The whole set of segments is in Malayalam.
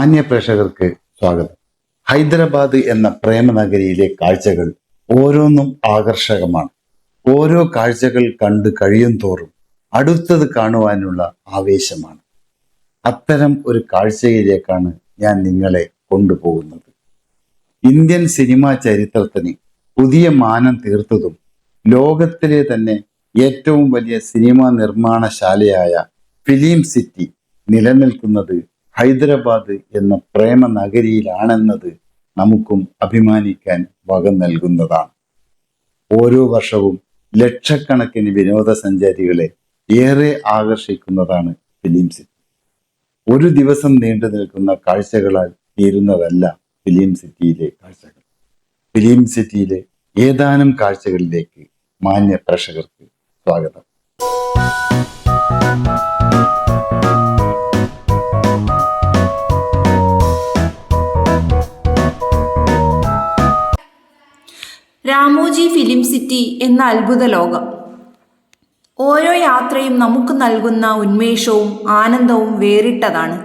മാന്യ പ്രേക്ഷകർക്ക് സ്വാഗതം. ഹൈദരാബാദ് എന്ന പ്രേമനഗരിയിലെ കാഴ്ചകൾ ഓരോന്നും ആകർഷകമാണ്. ഓരോ കാഴ്ചകൾ കണ്ടു കഴിയും തോറും അടുത്തത് കാണുവാനുള്ള ആവേശമാണ്. അത്തരം ഒരു കാഴ്ചയിലേക്കാണ് ഞാൻ നിങ്ങളെ കൊണ്ടുപോകുന്നത്. ഇന്ത്യൻ സിനിമാ ചരിത്രത്തിന് പുതിയ മാനം തീർത്തതും ലോകത്തിലെ തന്നെ ഏറ്റവും വലിയ സിനിമാ നിർമ്മാണശാലയായ ഫിലിം സിറ്റി നിലനിൽക്കുന്നത് ഹൈദരാബാദ് എന്ന പ്രേമ നഗരിയിലാണെന്നത് നമുക്കും അഭിമാനിക്കാൻ വക നൽകുന്നതാണ്. ഓരോ വർഷവും ലക്ഷക്കണക്കിന് വിനോദസഞ്ചാരികളെ ഏറെ ആകർഷിക്കുന്നതാണ് ഫിലിം സിറ്റി. ഒരു ദിവസം നീണ്ടു നിൽക്കുന്ന കാഴ്ചകളാൽ തീരുന്നതല്ല ഫിലിം സിറ്റിയിലെ കാഴ്ചകൾ. ഫിലിം സിറ്റിയിലെ ഏതാനും കാഴ്ചകളിലേക്ക് മാന്യ പ്രേക്ഷകർക്ക് സ്വാഗതം. രാമോജി ഫിലിം സിറ്റി എന്ന അത്ഭുത ലോകം. ഓരോ യാത്രയും നമുക്ക് നൽകുന്ന ഉന്മേഷവും ആനന്ദവും വേറിട്ടതാണ്.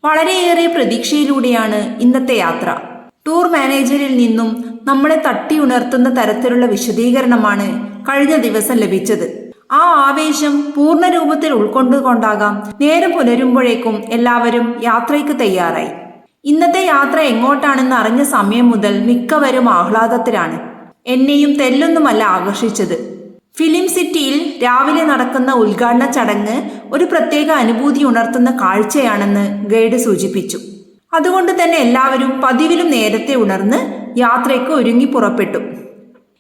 വളരെയേറെ പ്രതീക്ഷയിലൂടെയാണ് ഇന്നത്തെ യാത്ര. ടൂർ മാനേജറിൽ നിന്നും നമ്മളെ തട്ടി ഉണർത്തുന്ന തരത്തിലുള്ള വിശദീകരണമാണ് കഴിഞ്ഞ ദിവസം ലഭിച്ചത്. ആ ആവേശം പൂർണ്ണ രൂപത്തിൽ ഉൾക്കൊണ്ടുകൊണ്ടാകാം നേരം പുലരുമ്പോഴേക്കും എല്ലാവരും യാത്രയ്ക്ക് തയ്യാറായി. ഇന്നത്തെ യാത്ര എങ്ങോട്ടാണെന്ന് അറിഞ്ഞ സമയം മുതൽ മിക്കവരും ആഹ്ലാദത്തിലാണ്. എന്നെയും തെല്ലൊന്നുമല്ല ആകർഷിച്ചത്. ഫിലിം സിറ്റിയിൽ രാവിലെ നടക്കുന്ന ഉദ്ഘാടന ചടങ്ങ് ഒരു പ്രത്യേക അനുഭൂതി ഉണർത്തുന്ന കാഴ്ചയാണെന്ന് ഗൈഡ് സൂചിപ്പിച്ചു. അതുകൊണ്ട് തന്നെ എല്ലാവരും പതിവിലും നേരത്തെ ഉണർന്ന് യാത്രയ്ക്ക് ഒരുങ്ങി പുറപ്പെട്ടു.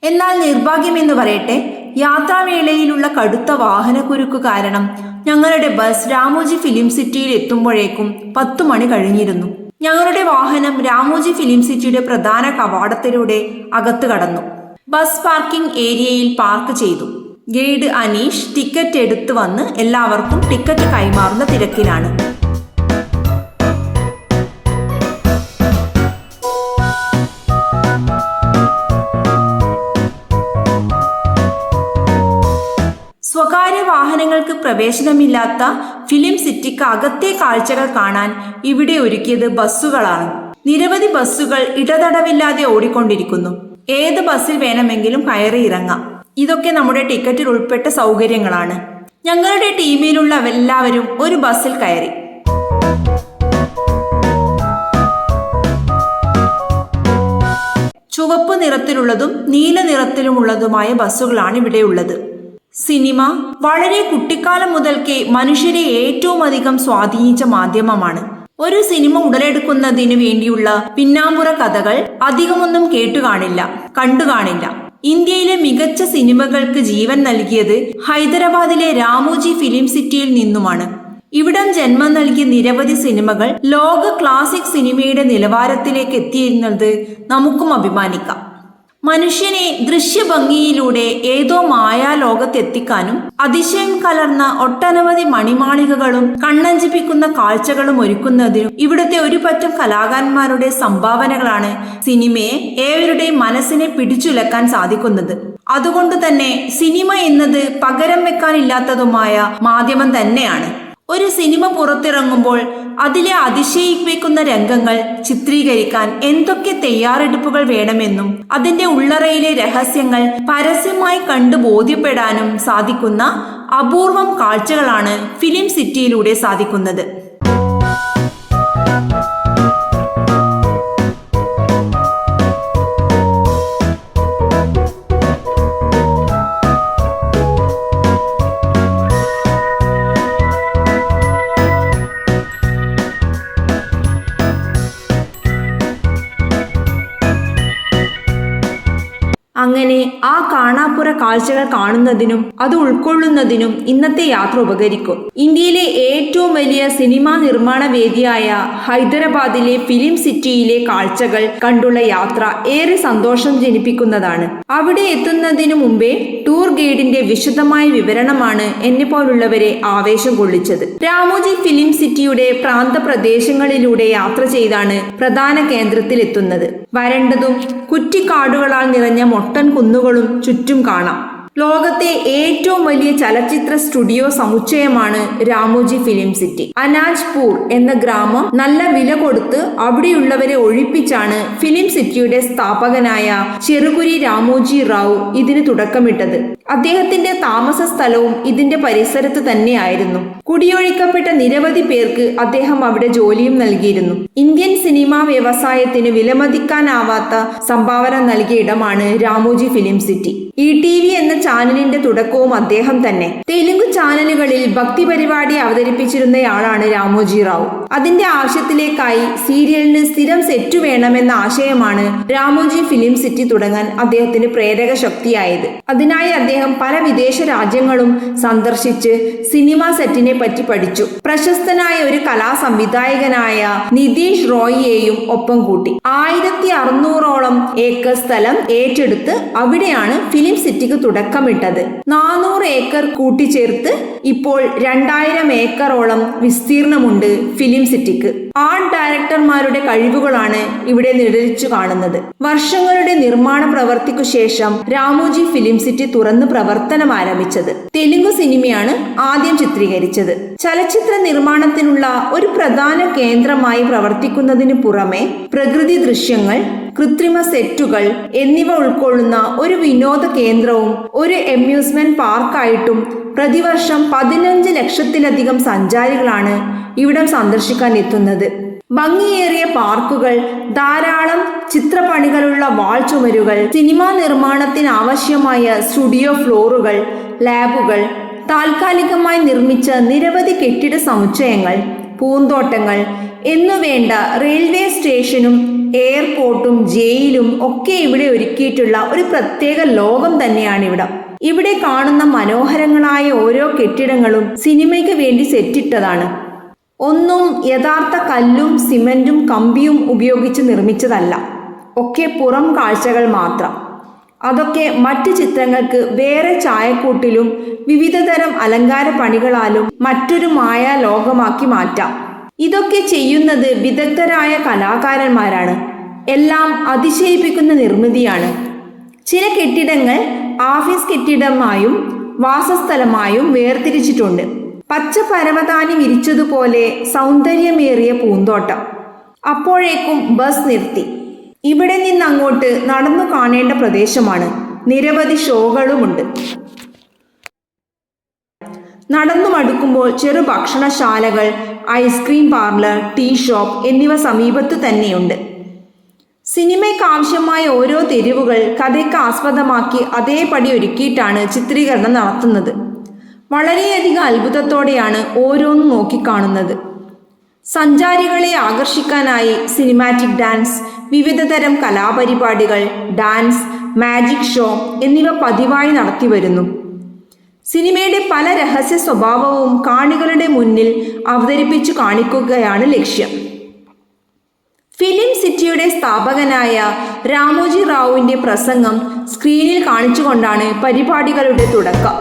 എന്നാൽ നിർഭാഗ്യമെന്ന് പറയട്ടെ, യാത്രാവേളയിലുള്ള കടുത്ത വാഹനക്കുരുക്ക് കാരണം ഞങ്ങളുടെ ബസ് രാമോജി ഫിലിം സിറ്റിയിൽ എത്തുമ്പോഴേക്കും 10 മണി കഴിഞ്ഞിരുന്നു. ഞങ്ങളുടെ വാഹനം രാമോജി ഫിലിം സിറ്റിയുടെ പ്രധാന കവാടത്തിലൂടെ അകത്ത് കടന്നു. ബസ് പാർക്കിംഗ് ഏരിയയിൽ പാർക്ക് ചെയ്തു. ഗൈഡ് അനീഷ് ടിക്കറ്റ് എടുത്തു വന്ന് എല്ലാവർക്കും ടിക്കറ്റ് കൈമാറുന്ന തിരക്കിലാണ്. സ്വകാര്യ വാഹനങ്ങൾക്ക് പ്രവേശനമില്ലാത്ത ഫിലിം സിറ്റിക്ക് അകത്തെ കാഴ്ചകൾ കാണാൻ ഇവിടെ ഒരുക്കിയത് ബസ്സുകളാണ്. നിരവധി ബസ്സുകൾ ഇടതടവില്ലാതെ ഓടിക്കൊണ്ടിരിക്കുന്നു. ഏത് ബസ്സിൽ വേണമെങ്കിലും കയറി ഇറങ്ങാം. ഇതൊക്കെ നമ്മുടെ ടിക്കറ്റിൽ ഉൾപ്പെട്ട സൗകര്യങ്ങളാണ്. ഞങ്ങളുടെ ടീമിലുള്ള എല്ലാവരും ഒരു ബസ്സിൽ കയറി. ചുവപ്പ് നിറത്തിലുള്ളതും നീല നിറത്തിലുമുള്ളതുമായ ബസ്സുകളാണ് ഇവിടെയുള്ളത്. സിനിമ വളരെ കുട്ടിക്കാലം മുതൽക്കേ മനുഷ്യരെ ഏറ്റവും അധികം സ്വാധീനിച്ച മാധ്യമമാണ്. ഒരു സിനിമ ഉടലെടുക്കുന്നതിന് വേണ്ടിയുള്ള പിന്നാമ്പുറ കഥകൾ അധികമൊന്നും കണ്ടു കാണില്ല. ഇന്ത്യയിലെ മികച്ച സിനിമകൾക്ക് ജീവൻ നൽകിയത് ഹൈദരാബാദിലെ രാമോജി ഫിലിം സിറ്റിയിൽ നിന്നുമാണ്. ഇവിടം ജന്മം നൽകിയ നിരവധി സിനിമകൾ ലോക ക്ലാസിക് സിനിമയുടെ നിലവാരത്തിലേക്ക് എത്തിയിരുന്നത് നമുക്കും അഭിമാനിക്കാം. മനുഷ്യനെ ദൃശ്യഭംഗിയിലൂടെ ഏതോ മായാലോകത്തെത്തിക്കാനും അതിശയം കലർന്ന ഒട്ടനവധി മണിമാളികകളും കണ്ണഞ്ചിപ്പിക്കുന്ന കാഴ്ചകളും ഒരുക്കുന്നതിനും ഇവിടുത്തെ ഒരു പറ്റം കലാകാരന്മാരുടെ സംഭാവനകളാണ് സിനിമയെ ഏവരുടെയും മനസ്സിനെ പിടിച്ചുലക്കാൻ സാധിക്കുന്നത്. അതുകൊണ്ട് തന്നെ സിനിമ എന്നത് പകരം വെക്കാനില്ലാത്തതുമായ മാധ്യമം തന്നെയാണ്. ഒരു സിനിമ പുറത്തിറങ്ങുമ്പോൾ അതിലെ അതിശയിപ്പിക്കുന്ന രംഗങ്ങൾ ചിത്രീകരിക്കാൻ എന്തൊക്കെ തയ്യാറെടുപ്പുകൾ വേണമെന്നും അതിന്റെ ഉള്ളറയിലെ രഹസ്യങ്ങൾ പരസ്യമായി കണ്ടു ബോധ്യപ്പെടാനും സാധിക്കുന്ന അപൂർവം കാഴ്ചകളാണ് ഫിലിം സിറ്റിയിലൂടെ സാധിക്കുന്നത്. അങ്ങനെ ആ കാണാപ്പുറ കാഴ്ചകൾ കാണുന്നതിനും അത് ഉൾക്കൊള്ളുന്നതിനും ഇന്നത്തെ യാത്ര ഉപകരിക്കും. ഇന്ത്യയിലെ ഏറ്റവും വലിയ സിനിമാ നിർമ്മാണ വേദിയായ ഹൈദരാബാദിലെ ഫിലിം സിറ്റിയിലെ കാഴ്ചകൾ കണ്ടുള്ള യാത്ര ഏറെ സന്തോഷം ജനിപ്പിക്കുന്നതാണ്. അവിടെ എത്തുന്നതിനു മുമ്പേ ടൂർ ഗൈഡിന്റെ വിശദമായ വിവരണമാണ് എന്നെ പോലുള്ളവരെ ആവേശം കൊള്ളിച്ചത്. രാമോജി ഫിലിം സിറ്റിയുടെ പ്രാന്തപ്രദേശങ്ങളിലൂടെ യാത്ര ചെയ്താണ് പ്രധാന കേന്ദ്രത്തിലെത്തുന്നത്. വരണ്ടതും കുറ്റിക്കാടുകളാൽ നിറഞ്ഞ മൊട്ടൻ കുന്നുകളും ചുറ്റും കാണാം. ലോകത്തെ ഏറ്റവും വലിയ ചലച്ചിത്ര സ്റ്റുഡിയോ സമുച്ചയമാണ് രാമോജി ഫിലിം സിറ്റി. അനാജ്പൂർ എന്ന ഗ്രാമം നല്ല വില കൊടുത്ത് അവിടെയുള്ളവരെ ഒഴിപ്പിച്ചാണ് ഫിലിം സിറ്റിയുടെ സ്ഥാപകനായ ചെറുകുരി രാമോജി റാവു ഇതിന് തുടക്കമിട്ടത്. അദ്ദേഹത്തിന്റെ താമസ സ്ഥലവും ഇതിന്റെ പരിസരത്ത് തന്നെയായിരുന്നു. കുടിയൊഴിക്കപ്പെട്ട നിരവധി പേർക്ക് അദ്ദേഹം അവിടെ ജോലിയും നൽകിയിരുന്നു. ഇന്ത്യൻ സിനിമാ വ്യവസായത്തിന് വിലമതിക്കാനാവാത്ത സംഭാവന നൽകിയ ഇടമാണ് രാമോജി ഫിലിം സിറ്റി. ETV എന്ന ചാനലിന്റെ തുടക്കവും അദ്ദേഹം തന്നെ. തെലുങ്ക് ചാനലുകളിൽ ഭക്തി പരിപാടി അവതരിപ്പിച്ചിരുന്നയാളാണ് രാമോജി റാവു. അതിന്റെ ആവശ്യത്തിലേക്കായി സീരിയലിന് സ്ഥിരം സെറ്റ് വേണമെന്ന ആശയമാണ് രാമോജി ഫിലിം സിറ്റി തുടങ്ങാൻ അദ്ദേഹത്തിന് പ്രേരക ശക്തിയായത്. അതിനായി അദ്ദേഹം പല വിദേശ രാജ്യങ്ങളും സന്ദർശിച്ച് സിനിമാ സെറ്റിനെ പറ്റി പഠിച്ചു. പ്രശസ്തനായ ഒരു കലാ സംവിധായകനായ നിതീഷ് റോയിയെയും ഒപ്പം കൂട്ടി 1600ഓളം ഏക്കർ സ്ഥലം ഏറ്റെടുത്ത് അവിടെയാണ് ഫിലിം സിറ്റിക്ക് തുടക്കമിട്ടത്. 400 ഏക്കർ കൂട്ടിച്ചേർത്ത് ഇപ്പോൾ 2000 ഏക്കറോളം വിസ്തീർണമുണ്ട് ഫിലിം സിറ്റിക്ക്. ആർട്ട് ഡയറക്ടർമാരുടെ കഴിവുകളാണ് ഇവിടെ നിഴലിച്ചു കാണുന്നത്. വർഷങ്ങളുടെ നിർമ്മാണ പ്രവർത്തിക്കു ശേഷം രാമോജി ഫിലിം സിറ്റി തുറന്ന് പ്രവർത്തനം ആരംഭിച്ചത്. തെലുങ്ക് സിനിമയാണ് ആദ്യം ചിത്രീകരിച്ചത്. ചലച്ചിത്ര നിർമ്മാണത്തിനുള്ള ഒരു പ്രധാന കേന്ദ്രമായി പ്രവർത്തിക്കുന്നതിന് പുറമെ പ്രകൃതി ദൃശ്യങ്ങൾ, കൃത്രിമ സെറ്റുകൾ എന്നിവ ഉൾക്കൊള്ളുന്ന ഒരു വിനോദ കേന്ദ്രവും ഒരു അമ്യൂസ്മെന്റ് പാർക്കായിട്ടും പ്രതിവർഷം 15 ലക്ഷത്തിലധികം സഞ്ചാരികളാണ് ഇവിടം സന്ദർശിക്കാൻ എത്തുന്നത്. ഭംഗിയേറിയ പാർക്കുകൾ, ധാരാളം ചിത്രപ്പണികളുള്ള വാൾ ചുമരുകൾ, സിനിമാ നിർമ്മാണത്തിന് ആവശ്യമായ സ്റ്റുഡിയോ ഫ്ലോറുകൾ, ലാബുകൾ, താൽക്കാലികമായി നിർമ്മിച്ച നിരവധി കെട്ടിട സമുച്ചയങ്ങൾ, പൂന്തോട്ടങ്ങൾ എന്നുവേണ്ട റെയിൽവേ സ്റ്റേഷനും എയർപോർട്ടും ജയിലും ഒക്കെ ഇവിടെ ഒരുക്കിയിട്ടുള്ള ഒരു പ്രത്യേക ലോകം തന്നെയാണിവിടം. ഇവിടെ കാണുന്ന മനോഹരങ്ങളായ ഓരോ കെട്ടിടങ്ങളും സിനിമയ്ക്ക് വേണ്ടി സെറ്റിട്ടതാണ്. ഒന്നും യഥാർത്ഥ കല്ലും സിമന്റും കമ്പിയും ഉപയോഗിച്ച് നിർമ്മിച്ചതല്ല. ഒക്കെ പുറം കാഴ്ചകൾ മാത്രം. അതൊക്കെ മറ്റ് ചിത്രങ്ങൾക്ക് വേറെ ചായക്കൂട്ടിലും വിവിധതരം അലങ്കാര പണികളാലും മറ്റൊരു മായാ ലോകമാക്കി മാറ്റാം. ഇതൊക്കെ ചെയ്യുന്നത് വിദഗ്ധരായ കലാകാരന്മാരാണ്. എല്ലാം അതിശയിപ്പിക്കുന്ന നിർമ്മിതിയാണ്. ചില കെട്ടിടങ്ങൾ ഓഫീസ് കെട്ടിടമായും വാസസ്ഥലമായും വേർതിരിച്ചിട്ടുണ്ട്. പച്ച പരവതാനി വിരിച്ചതുപോലെ സൗന്ദര്യമേറിയ പൂന്തോട്ടം. അപ്പോഴേക്കും ബസ് നിർത്തി. ഇവിടെ നിന്ന് അങ്ങോട്ട് നടന്നു കാണേണ്ട പ്രദേശമാണ്. നിരവധി ഷോകളുമുണ്ട്. നടന്നു മടുക്കുമ്പോൾ ചെറു ഭക്ഷണശാലകൾ, ഐസ്ക്രീം പാർലർ, ടീ ഷോപ്പ് എന്നിവ സമീപത്തു തന്നെയുണ്ട്. സിനിമയ്ക്ക് ആവശ്യമായ ഓരോ തെരുവുകൾ കഥയ്ക്ക് ആസ്പദമാക്കി അതേപടി ഒരുക്കിയിട്ടാണ് ചിത്രീകരണം നടത്തുന്നത്. വളരെയധികം അത്ഭുതത്തോടെയാണ് ഓരോന്നും നോക്കിക്കാണുന്നത്. സഞ്ചാരികളെ ആകർഷിക്കാനായി സിനിമാറ്റിക് ഡാൻസ്, വിവിധതരം കലാപരിപാടികൾ, ഡാൻസ്, മാജിക് ഷോ എന്നിവ പതിവായി നടത്തിവരുന്നു. സിനിമയുടെ പല രഹസ്യ സ്വഭാവവും കാണികളുടെ മുന്നിൽ അവതരിപ്പിച്ചു കാണിക്കുകയാണ് ലക്ഷ്യം. ഫിലിം സിറ്റിയുടെ സ്ഥാപകനായ രാമോജി റാവുവിന്റെ പ്രസംഗം സ്ക്രീനിൽ കാണിച്ചുകൊണ്ടാണ് പരിപാടികളുടെ തുടക്കം.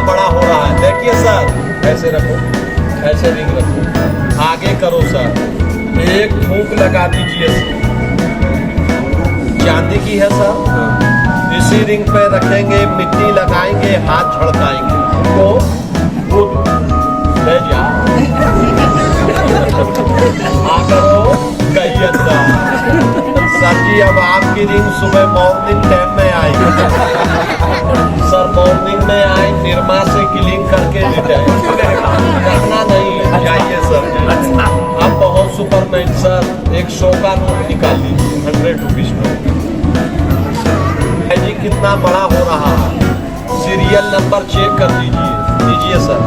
बड़ा हो रहा है, देखिए सर, ऐसे रखो, ऐसे रिंग रखो, आगे करो सर, एक फूंक लगा दीजिए सर। चांदी की है सर, इसी रिंग पे रखेंगे, मिट्टी लगाएंगे, हाथ झड़काएंगे तो गुड ले जा आ करो कही अंदर। सर जी अब आपकी रिंग सुबह मॉर्निंग टाइम में आएगी सर, मॉर्निंग में आए, निर्मा से क्लीन करके रिटायर करना नहीं, जाइए सर। आप बहुत सुपरमैन सर, एक 100 का नोट निकाल लीजिए, 100 रुपीज नोट। जी कितना बड़ा हो रहा है, सीरियल नंबर चेक कर दीजिए सर।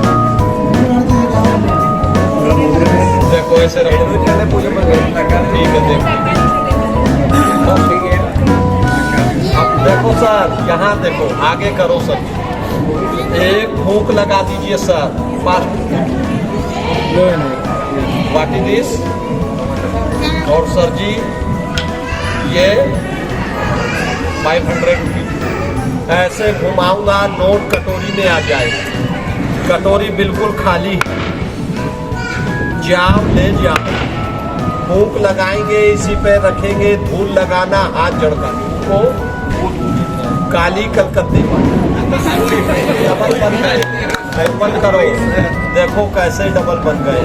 देखो ऐसे रखो, ठीक है देखो, देखो सर, यहाँ देखो, आगे करो सर, एक फूंक लगा दीजिए sir, fast. What is this? और सर जी ये 500 रुपीज। ऐसे घुमाऊंगा, नोट कटोरी में आ जाएगा। कटोरी बिल्कुल खाली है, जाओ ले जाओ। फूंक लगाएंगे, इसी पे रखेंगे, धूल लगाना हाथ जड़का को काली कलकत्ती डबल बन गए। बंद करो, देखो कैसे डबल बन गए।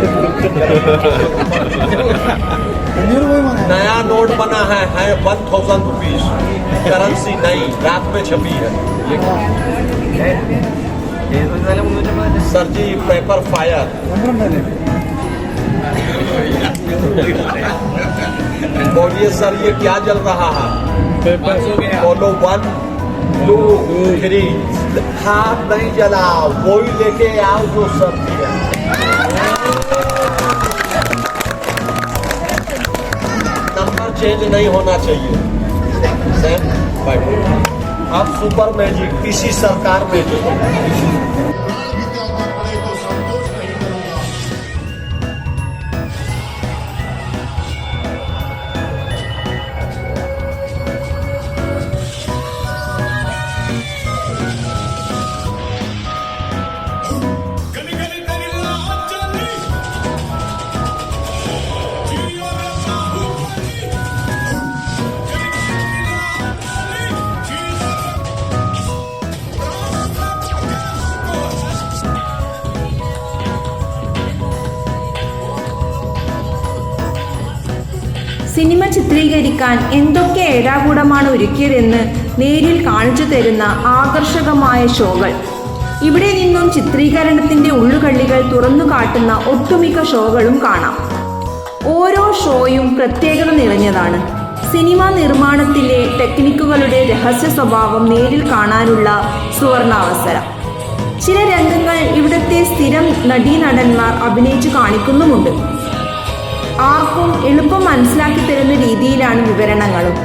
नया नोट बना है 1000 रुपीज, करेंसी नई, रात में छपी है। सर जी पेपर फायर। बोलिए सर ये क्या जल रहा है? बोलो 1 2 3। हाथ नहीं जलाओ, वही लेके आओ जो सर दिया। नंबर चेंज नहीं होना चाहिए। अब सुपर मैजिक, किसी सरकार मैजिक। സിനിമ ചിത്രീകരിക്കാൻ എന്തൊക്കെ ഏടാകൂടമാണ് ഒരുക്കിയതെന്ന് നേരിൽ കാണിച്ചു തരുന്ന ആകർഷകമായ ഷോകൾ. ഇവിടെ നിന്നും ചിത്രീകരണത്തിന്റെ ഉള്ളുകള്ളികൾ തുറന്നു കാട്ടുന്ന ഒട്ടുമിക്ക ഷോകളും കാണാം. ഓരോ ഷോയും പ്രത്യേകത നിറഞ്ഞതാണ്. സിനിമാ നിർമ്മാണത്തിലെ ടെക്നിക്കുകളുടെ രഹസ്യ സ്വഭാവം നേരിൽ കാണാനുള്ള സുവർണാവസരം. ചില രംഗങ്ങൾ ഇവിടുത്തെ സ്ഥിരം നടീനടന്മാർ അഭിനയിച്ചു കാണിക്കുന്നുമുണ്ട്. ആർക്കും എളുപ്പം മനസ്സിലാക്കി തരുന്ന രീതിയിലാണ് വിവരണങ്ങളും.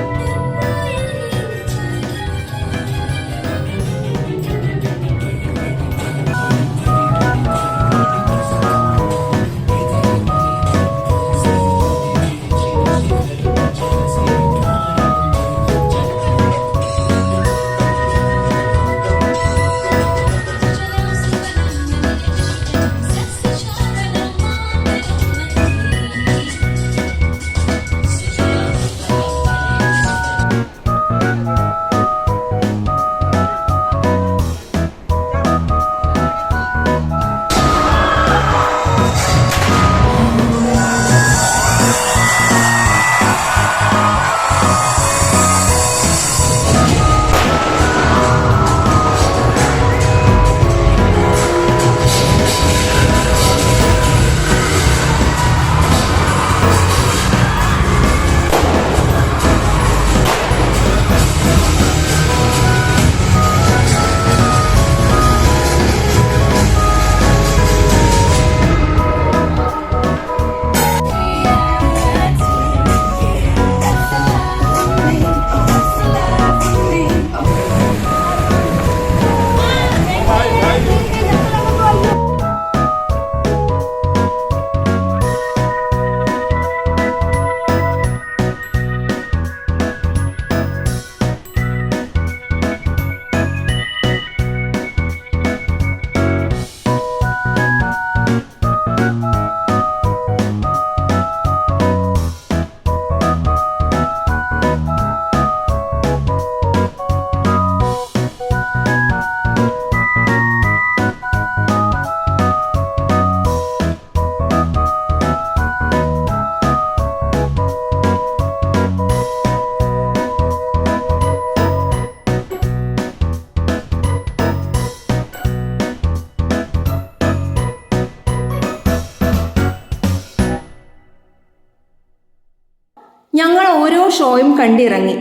ഞങ്ങൾ ഓരോ ഷോയും കണ്ടിറങ്ങി.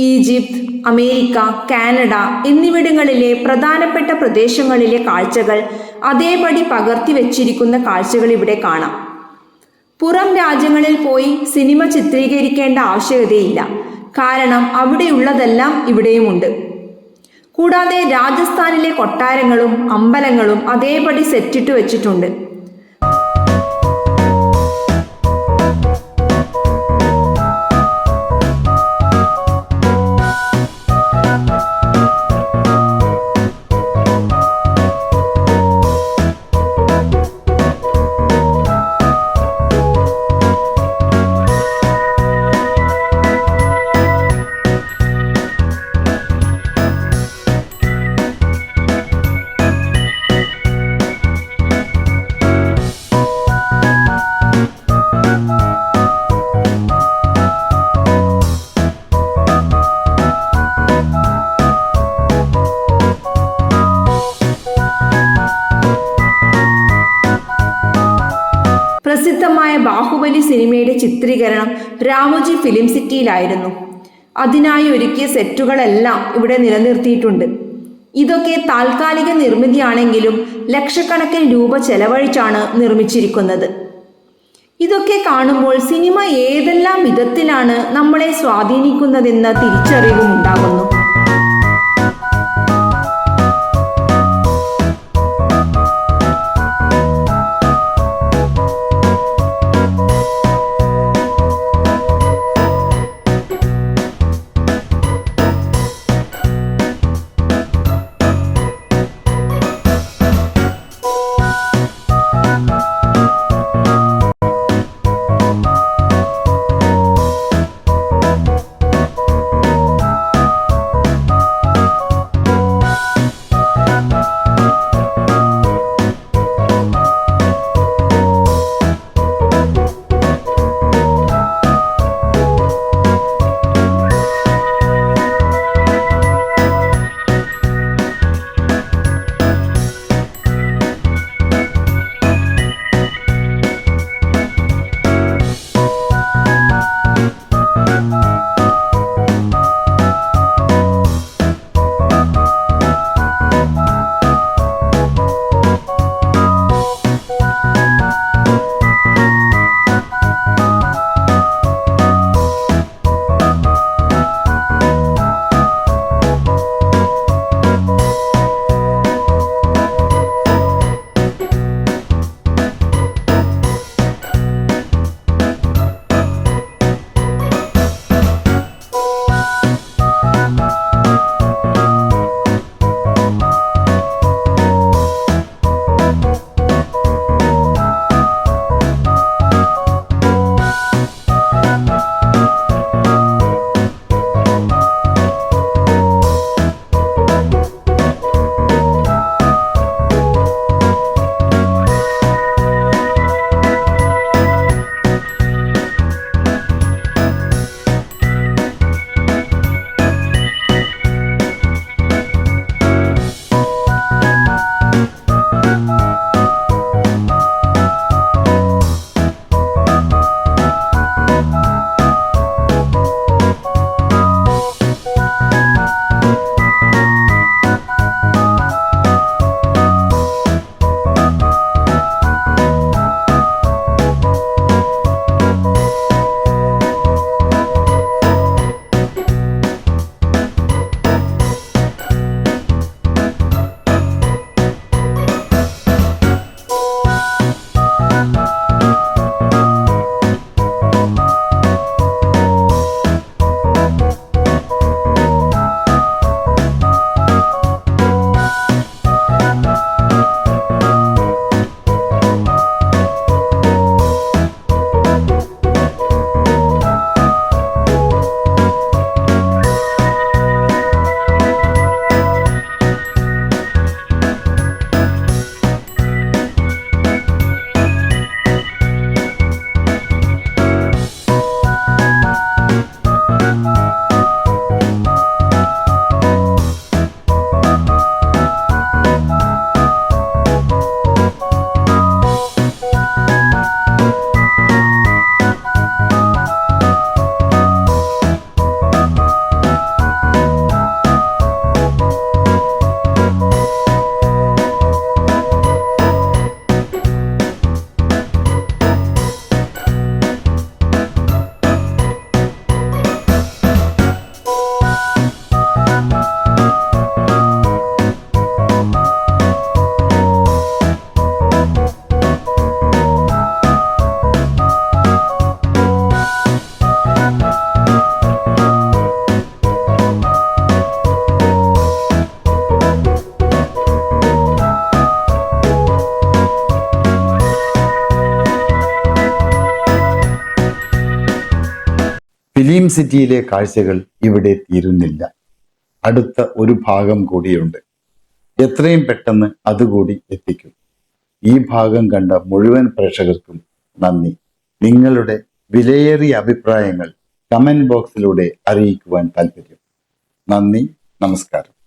ഈജിപ്ത്, അമേരിക്ക, കാനഡ എന്നിവിടങ്ങളിലെ പ്രധാനപ്പെട്ട പ്രദേശങ്ങളിലെ കാഴ്ചകൾ അതേപടി പകർത്തി വച്ചിരിക്കുന്ന കാഴ്ചകൾ ഇവിടെ കാണാം. പുറം രാജ്യങ്ങളിൽ പോയി സിനിമ ചിത്രീകരിക്കേണ്ട ആവശ്യകതയില്ല. കാരണം അവിടെയുള്ളതെല്ലാം ഇവിടെയുമുണ്ട്. കൂടാതെ രാജസ്ഥാനിലെ കൊട്ടാരങ്ങളും അമ്പലങ്ങളും അതേപടി സെറ്റിട്ട് വെച്ചിട്ടുണ്ട്. പ്രസിദ്ധമായ ബാഹുബലി സിനിമയുടെ ചിത്രീകരണം രാമോജി ഫിലിം സിറ്റിയിലായിരുന്നു. അതിനായി ഒരുക്കിയ സെറ്റുകളെല്ലാം ഇവിടെ നിലനിർത്തിയിട്ടുണ്ട്. ഇതൊക്കെ താൽക്കാലിക നിർമ്മിതിയാണെങ്കിലും ലക്ഷക്കണക്കിന് രൂപ ചെലവഴിച്ചാണ് നിർമ്മിച്ചിരിക്കുന്നത്. ഇതൊക്കെ കാണുമ്പോൾ സിനിമ ഏതെല്ലാം വിധത്തിലാണ് നമ്മളെ സ്വാധീനിക്കുന്നതെന്ന തിരിച്ചറിവും ഉണ്ടാകുന്നു. ഫിലിം സിറ്റിയിലെ കാഴ്ചകൾ ഇവിടെ തീരുന്നില്ല. അടുത്ത ഒരു ഭാഗം കൂടിയുണ്ട്. എത്രയും പെട്ടെന്ന് അതുകൂടി എത്തിക്കും. ഈ ഭാഗം കണ്ട മുഴുവൻ പ്രേക്ഷകർക്കും നന്ദി. നിങ്ങളുടെ വിലയേറിയ അഭിപ്രായങ്ങൾ കമന്റ് ബോക്സിലൂടെ അറിയിക്കുവാൻ താല്പര്യം. നന്ദി, നമസ്കാരം.